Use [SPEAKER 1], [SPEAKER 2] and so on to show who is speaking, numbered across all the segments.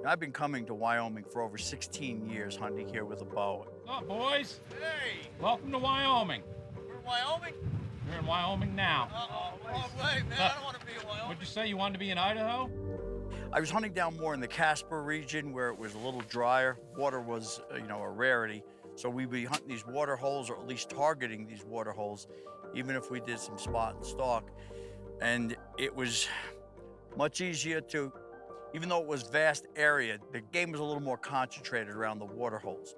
[SPEAKER 1] I've been coming to Wyoming for over 16 years, hunting here with a bow.
[SPEAKER 2] What's up, boys?
[SPEAKER 3] Hey,
[SPEAKER 2] Welcome to Wyoming.
[SPEAKER 3] we're in Wyoming?
[SPEAKER 2] You're in Wyoming now.
[SPEAKER 3] Uh-oh, wrong way, man. I don't want to be in Wyoming.
[SPEAKER 2] What'd you say, you wanted to be in Idaho?
[SPEAKER 1] I was hunting down more in the Casper region where it was a little drier. Water was, a rarity. So we'd be hunting these water holes, or at least targeting these water holes, even if we did some spot and stalk. And it was much easier to, even though it was vast area, the game was a little more concentrated around the water holes.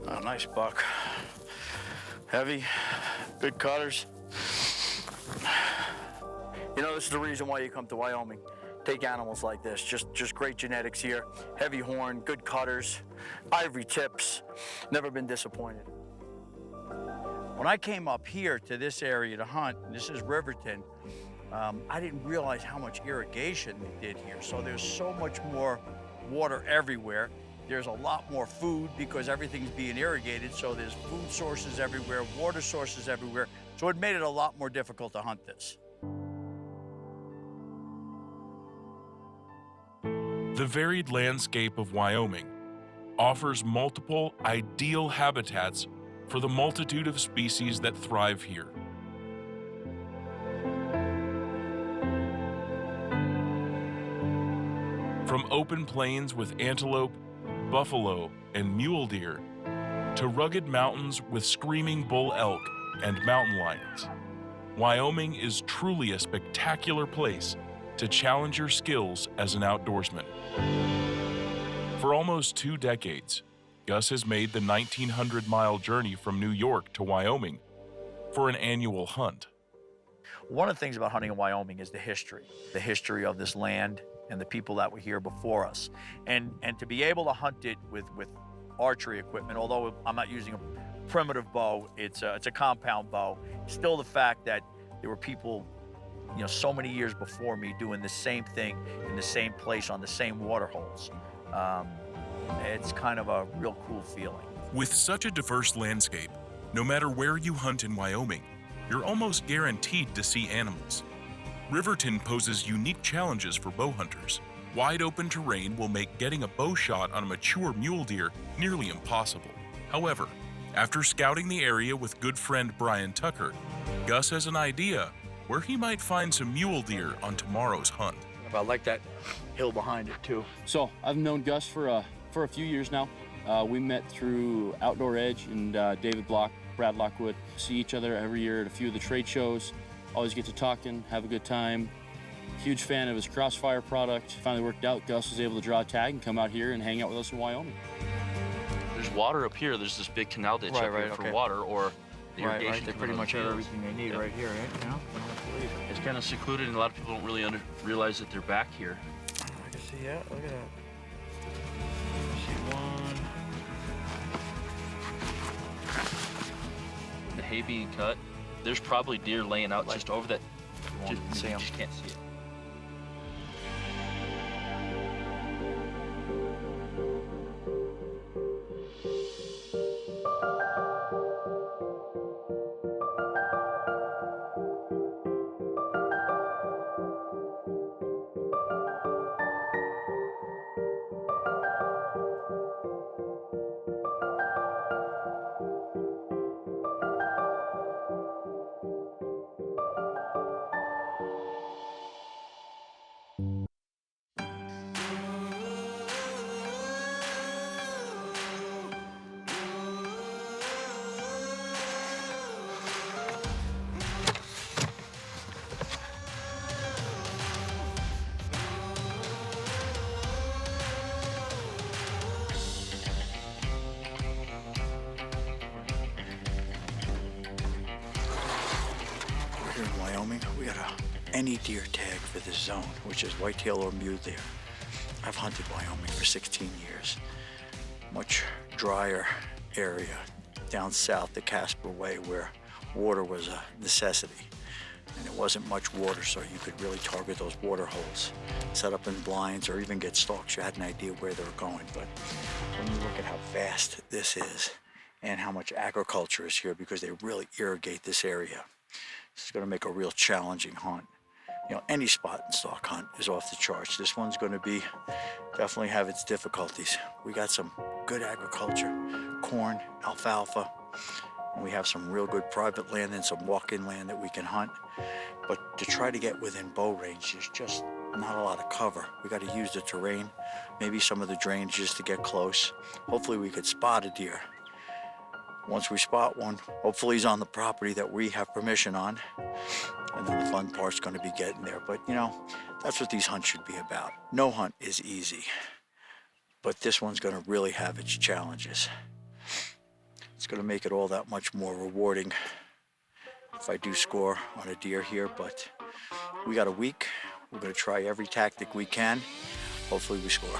[SPEAKER 1] Oh, nice buck. Heavy, good cutters. This is the reason why you come to Wyoming. Take animals like this, just great genetics here. Heavy horn, good cutters, ivory tips, never been disappointed. When I came up here to this area to hunt, this is Riverton, I didn't realize how much irrigation they did here. So there's so much more water everywhere. There's a lot more food because everything's being irrigated, so there's food sources everywhere, water sources everywhere. So it made it a lot more difficult to hunt this.
[SPEAKER 4] The varied landscape of Wyoming offers multiple ideal habitats for the multitude of species that thrive here. From open plains with antelope, buffalo, and mule deer, to rugged mountains with screaming bull elk and mountain lions, Wyoming is truly a spectacular place to challenge your skills as an outdoorsman. For almost 2 decades, Gus has made the 1,900-mile journey from New York to Wyoming for an annual hunt.
[SPEAKER 1] One of the things about hunting in Wyoming is the history of this land and the people that were here before us. And to be able to hunt it with archery equipment, although I'm not using a primitive bow, it's a compound bow, still the fact that there were people so many years before me doing the same thing in the same place on the same water holes. It's kind of a real cool feeling.
[SPEAKER 4] With such a diverse landscape, no matter where you hunt in Wyoming, you're almost guaranteed to see animals. Riverton poses unique challenges for bow hunters. Wide open terrain will make getting a bow shot on a mature mule deer nearly impossible. However, after scouting the area with good friend Brian Tucker, Gus has an idea where he might find some mule deer on tomorrow's hunt.
[SPEAKER 1] I like that hill behind it too.
[SPEAKER 5] So I've known Gus for a few years now. We met through Outdoor Edge and David Block, Brad Lockwood. See each other every year at a few of the trade shows. Always get to talking, have a good time. Huge fan of his Crossfire product. Finally worked out. Gus was able to draw a tag and come out here and hang out with us in Wyoming.
[SPEAKER 6] There's water up here. There's this big canal ditch up here for water, or the irrigation.
[SPEAKER 1] Right. They pretty much have everything they need right here, right?
[SPEAKER 6] It's kind of secluded, and a lot of people don't really realize that they're back here.
[SPEAKER 1] I can see, yeah, look at that.
[SPEAKER 6] See one. The hay being cut. There's probably deer laying out just over that. You just can't see it.
[SPEAKER 1] Here in Wyoming, we got any deer tag for this zone, which is whitetail or mule deer. I've hunted Wyoming for 16 years. Much drier area down south the Casper Way where water was a necessity. and it wasn't much water, so you could really target those water holes, set up in blinds or even get stalks. You had an idea where they were going. But when you look at how vast this is and how much agriculture is here, because they really irrigate this area, this is going to make a real challenging hunt. You know, any spot and stalk hunt is off the charts. This one's going to be definitely have its difficulties. We got some good agriculture, corn, alfalfa, and we have some real good private land and some walk-in land that we can hunt. But to try to get within bow range, there's just not a lot of cover. We got to use the terrain, maybe some of the drainage just to get close. Hopefully we could spot a deer. Once we spot one, hopefully he's on the property that we have permission on. And then the fun part's going to be getting there. But, you know, that's what these hunts should be about. No hunt is easy, but this one's going to really have its challenges. It's going to make it all that much more rewarding if I do score on a deer here. But we got a week. We're going to try every tactic we can. Hopefully we score.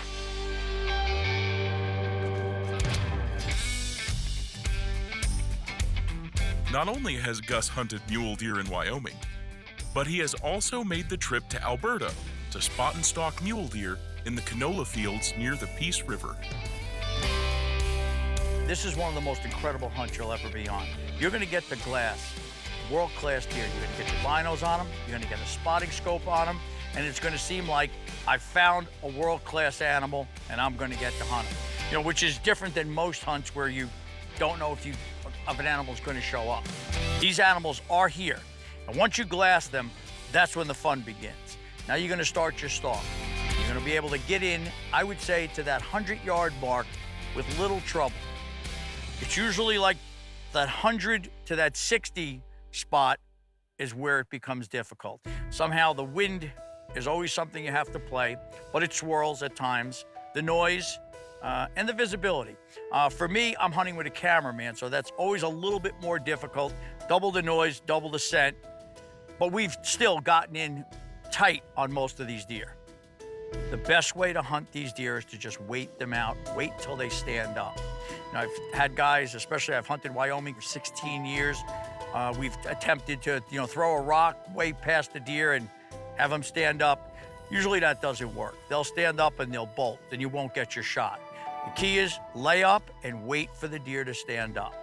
[SPEAKER 4] Not only has Gus hunted mule deer in Wyoming, but he has also made the trip to Alberta to spot and stalk mule deer in the canola fields near the Peace River.
[SPEAKER 1] This is one of the most incredible hunts you'll ever be on. You're going to get the glass, world-class deer. You're going to get your binos on them, you're going to get a spotting scope on them, and it's going to seem like I found a world-class animal and I'm going to get to hunt him. You know, which is different than most hunts where you don't know if an animal's going to show up. These animals are here, and once you glass them, that's when the fun begins. Now you're going to start your stalk. You're going to be able to get in, I would say, to that 100-yard mark with little trouble. It's usually like that 100 to that 60 spot is where it becomes difficult. Somehow the wind is always something you have to play, but it swirls at times. The noise, and the visibility. For me, I'm hunting with a cameraman, so that's always a little bit more difficult. Double the noise, double the scent, but we've still gotten in tight on most of these deer. The best way to hunt these deer is to just wait them out, wait till they stand up. Now, I've had guys, especially I've hunted Wyoming for 16 years. We've attempted to, throw a rock way past the deer and have them stand up. Usually that doesn't work. They'll stand up and they'll bolt, then you won't get your shot. The key is lay up and wait for the deer to stand up.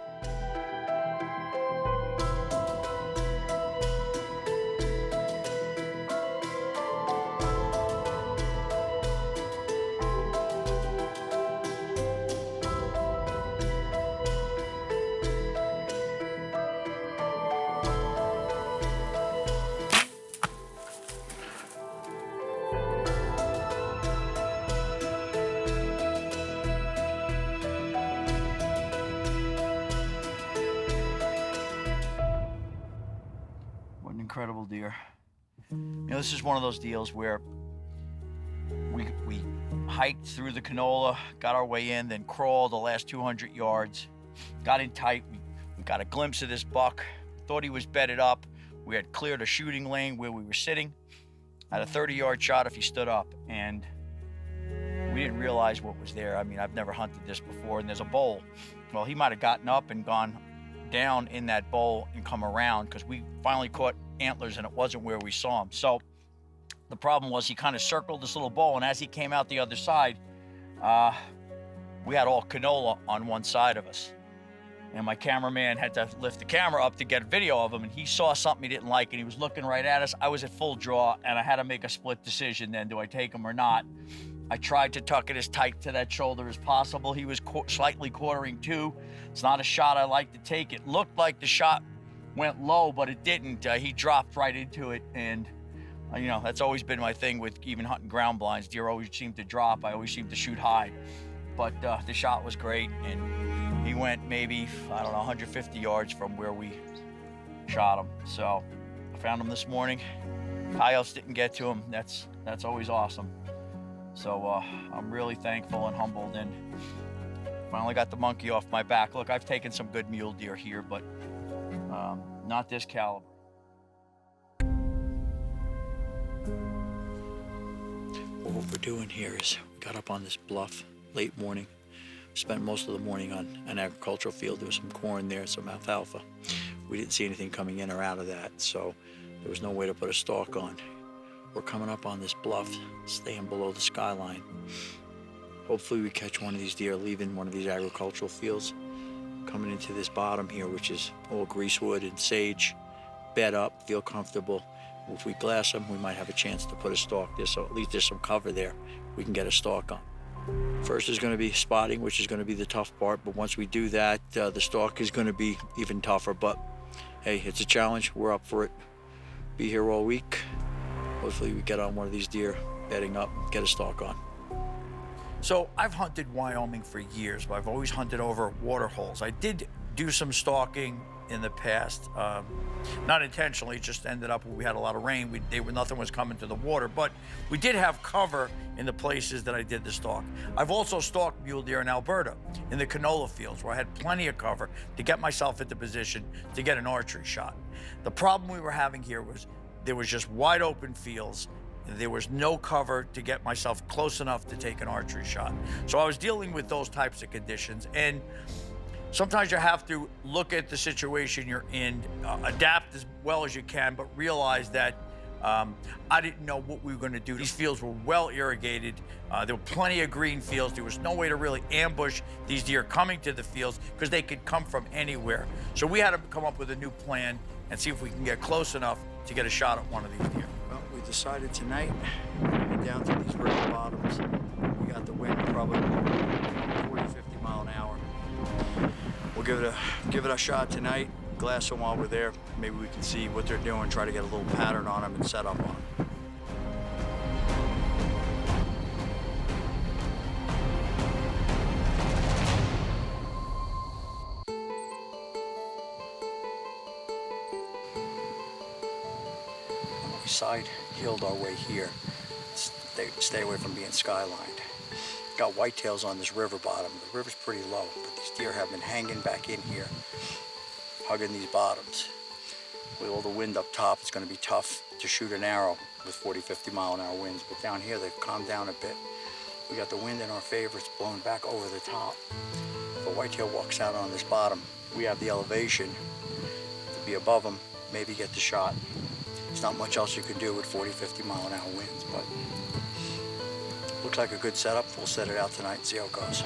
[SPEAKER 1] Incredible deer. This is one of those deals where we hiked through the canola, got our way in, then crawled the last 200 yards, got in tight. We got a glimpse of this buck, thought he was bedded up. We had cleared a shooting lane where we were sitting. Had a 30-yard shot if he stood up, and we didn't realize what was there. I mean, I've never hunted this before, and there's a bowl. Well, he might have gotten up and gone down in that bowl and come around, because we finally caught antlers and it wasn't where we saw him. So the problem was he kind of circled this little bowl, and as he came out the other side, we had all canola on one side of us. And my cameraman had to lift the camera up to get a video of him, and he saw something he didn't like, and he was looking right at us. I was at full draw, and I had to make a split decision then. Do I take him or not? I tried to tuck it as tight to that shoulder as possible. He was slightly quartering too. It's not a shot I like to take. It looked like the shot went low, but it didn't. He dropped right into it, and that's always been my thing with even hunting ground blinds. Deer always seem to drop. I always seem to shoot high, but the shot was great, and he went maybe, 150 yards from where we shot him. So I found him this morning. Coyotes didn't get to him. That's always awesome. So I'm really thankful and humbled, and finally got the monkey off my back. Look, I've taken some good mule deer here, but not this caliber. Well, what we're doing here is we got up on this bluff late morning. Spent most of the morning on an agricultural field. There was some corn there, some alfalfa. We didn't see anything coming in or out of that, so There was no way to put a stalk on. We're coming up on this bluff, staying below the skyline. Hopefully we catch one of these deer leaving one of these agricultural fields, coming into this bottom here, which is all greasewood and sage. Bed up, feel comfortable. If we glass them, we might have a chance to put a stalk there, so at least there's some cover there we can get a stalk on. First is going to be spotting, which is going to be the tough part, but once we do that, the stalk is going to be even tougher. But hey, it's a challenge. We're up for it. Be here all week. Hopefully we get on one of these deer, bedding up, get a stalk on. So I've hunted Wyoming for years, but I've always hunted over water holes. I did do some stalking in the past, not intentionally, it just ended up when we had a lot of rain. Nothing was coming to the water, but we did have cover in the places that I did the stalk. I've also stalked mule deer in Alberta, in the canola fields, where I had plenty of cover to get myself into position to get an archery shot. The problem we were having here was there was just wide open fields. There was no cover to get myself close enough to take an archery shot. So I was dealing with those types of conditions. And sometimes you have to look at the situation you're in, adapt as well as you can, but realize that I didn't know what we were going to do. These fields were well irrigated. There were plenty of green fields. There was no way to really ambush these deer coming to the fields because they could come from anywhere. So we had to come up with a new plan and see if we can get close enough to get a shot at one of these deer. Well, we decided tonight to get down to these river bottoms. We got the wind probably 40, 50 mile an hour. We'll give it a shot tonight, glass them while we're there. Maybe we can see what they're doing, try to get a little pattern on them and set up on them. We side-hilled our way here. Stay away from being skylined. Got whitetails on this river bottom. The river's pretty low, but these deer have been hanging back in here, hugging these bottoms. With all the wind up top, it's going to be tough to shoot an arrow with 40, 50 mile an hour winds, but down here they've calmed down a bit. We got the wind in our favor, it's blowing back over the top. If a whitetail walks out on this bottom, we have the elevation to be above them, maybe get the shot. There's not much else you can do with 40, 50 mile an hour winds, but looks like a good setup. We'll set it out tonight and see how it goes.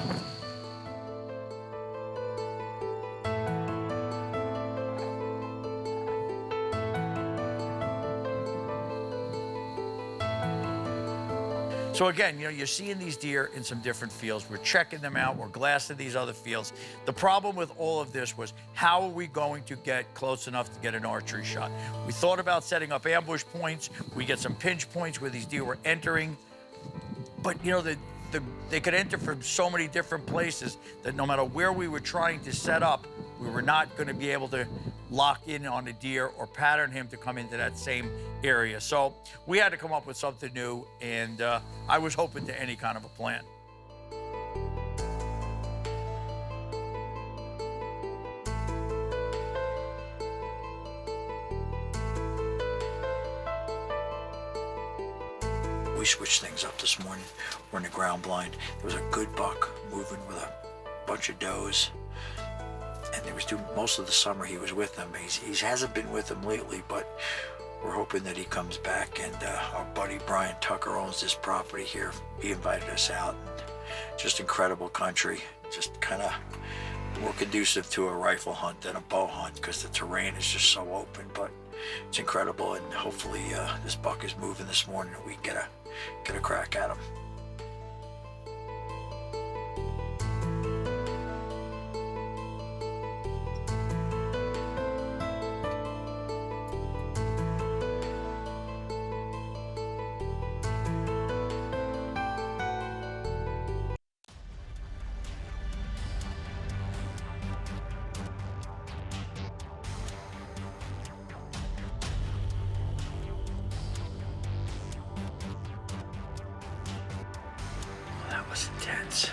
[SPEAKER 1] So again, you're seeing these deer in some different fields. We're checking them out. We're glassing these other fields. The problem with all of this was, how are we going to get close enough to get an archery shot? We thought about setting up ambush points. We get some pinch points where these deer were entering. But they could enter from so many different places that no matter where we were trying to set up, we were not going to be able to lock in on a deer or pattern him to come into that same area. So we had to come up with something new, and I was hoping to any kind of a plan. We switched things up this morning. We're in the ground blind. There was a good buck moving with a bunch of does. And there was most of the summer he was with them. He hasn't been with them lately, but we're hoping that he comes back. And our buddy Brian Tucker owns this property here. He invited us out. And just incredible country. Just kind of more conducive to a rifle hunt than a bow hunt because the terrain is just so open. But it's incredible, and hopefully this buck is moving this morning and we can get a crack at him. That was intense.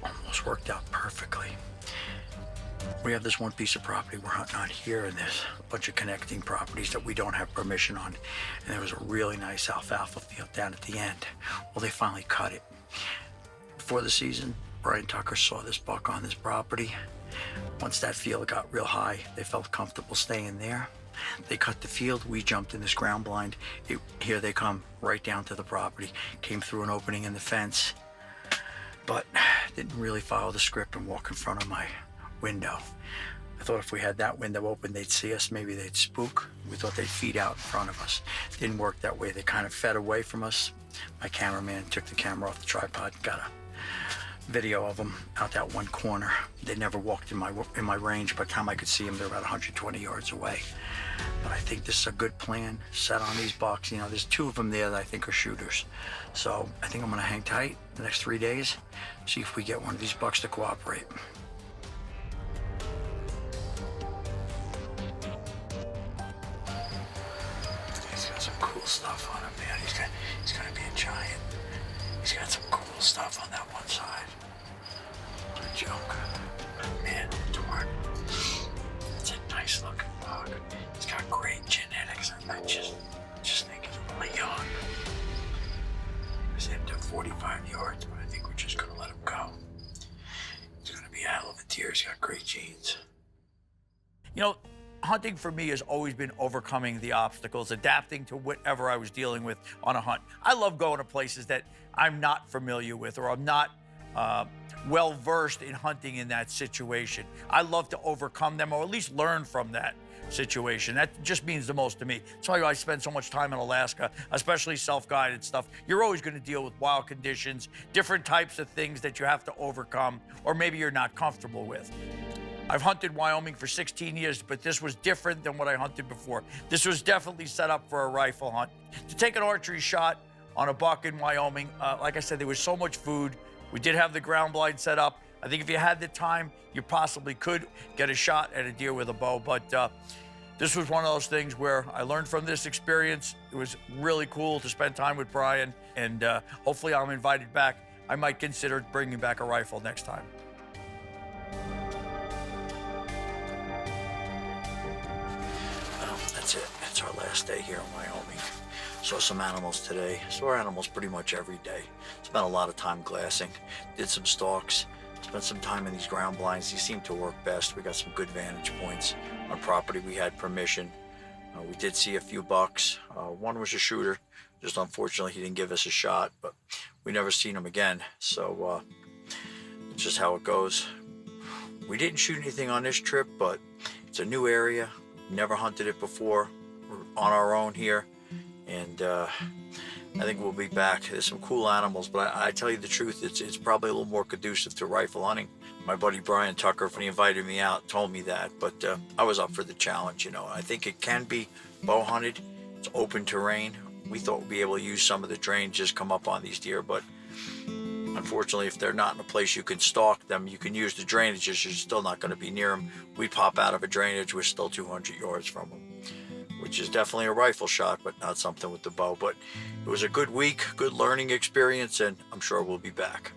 [SPEAKER 1] Almost worked out perfectly. We have this one piece of property we're hunting on here, and there's a bunch of connecting properties that we don't have permission on. And there was a really nice alfalfa field down at the end. Well, they finally cut it. Before the season, Brian Tucker saw this buck on this property. Once that field got real high, they felt comfortable staying there. They cut the field, we jumped in this ground blind. Here they come, right down to the property. Came through an opening in the fence, but didn't really follow the script and walk in front of my window. I thought if we had that window open, they'd see us, maybe they'd spook. We thought they'd feed out in front of us. Didn't work that way. They kind of fed away from us. My cameraman took the camera off the tripod, got a video of them out that one corner. They never walked in my range. By the time I could see them, they're about 120 yards away. But I think this is a good plan set on these bucks. You know, there's 2 of them there that I think are shooters. So I think I'm gonna hang tight the next 3 days, see if we get one of these bucks to cooperate. He's got some cool stuff on him, man. He's gonna be a giant. He's got some cool stuff on that one side. What a joke. Man, Torn. It's a nice looking buck. He's got great genetics. I just think he's really young. He's into 45 yards, but I think we're just gonna let him go. He's gonna be a hell of a deer. He's got great genes. You know, hunting for me has always been overcoming the obstacles, adapting to whatever I was dealing with on a hunt. I love going to places that I'm not familiar with, or I'm not well versed in hunting in that situation. I love to overcome them, or at least learn from that situation. That just means the most to me. That's why I spend so much time in Alaska, especially self-guided stuff. You're always going to deal with wild conditions, different types of things that you have to overcome, or maybe you're not comfortable with. I've hunted Wyoming for 16 years, but this was different than what I hunted before. This was definitely set up for a rifle hunt. To take an archery shot on a buck in Wyoming, like I said, there was so much food. We did have the ground blind set up. I think if you had the time, you possibly could get a shot at a deer with a bow, but this was one of those things where I learned from this experience. It was really cool to spend time with Brian, and hopefully I'm invited back. I might consider bringing back a rifle next time. That's it. That's our last day here in Wyoming. Saw some animals today. Saw animals pretty much every day. Spent a lot of time glassing. Did some stalks. Spent some time in these ground blinds. These seem to work best. We got some good vantage points on property. We had permission. We did see a few bucks. One was a shooter. Just unfortunately, he didn't give us a shot, but we never seen him again. So it's just how it goes. We didn't shoot anything on this trip, but it's a new area. Never hunted it before. We're on our own here, and I think we'll be back. There's some cool animals, but I tell you the truth, it's probably a little more conducive to rifle hunting. My buddy Brian Tucker, when he invited me out, told me that, but I was up for the challenge. You know, I think it can be bow hunted. It's open terrain. We thought we'd be able to use some of the drainage, just come up on these deer, but unfortunately, if they're not in a place you can stalk them, you can use the drainages, you're still not going to be near them. We pop out of a drainage, we're still 200 yards from them, which is definitely a rifle shot, but not something with the bow. But it was a good week, good learning experience, and I'm sure we'll be back.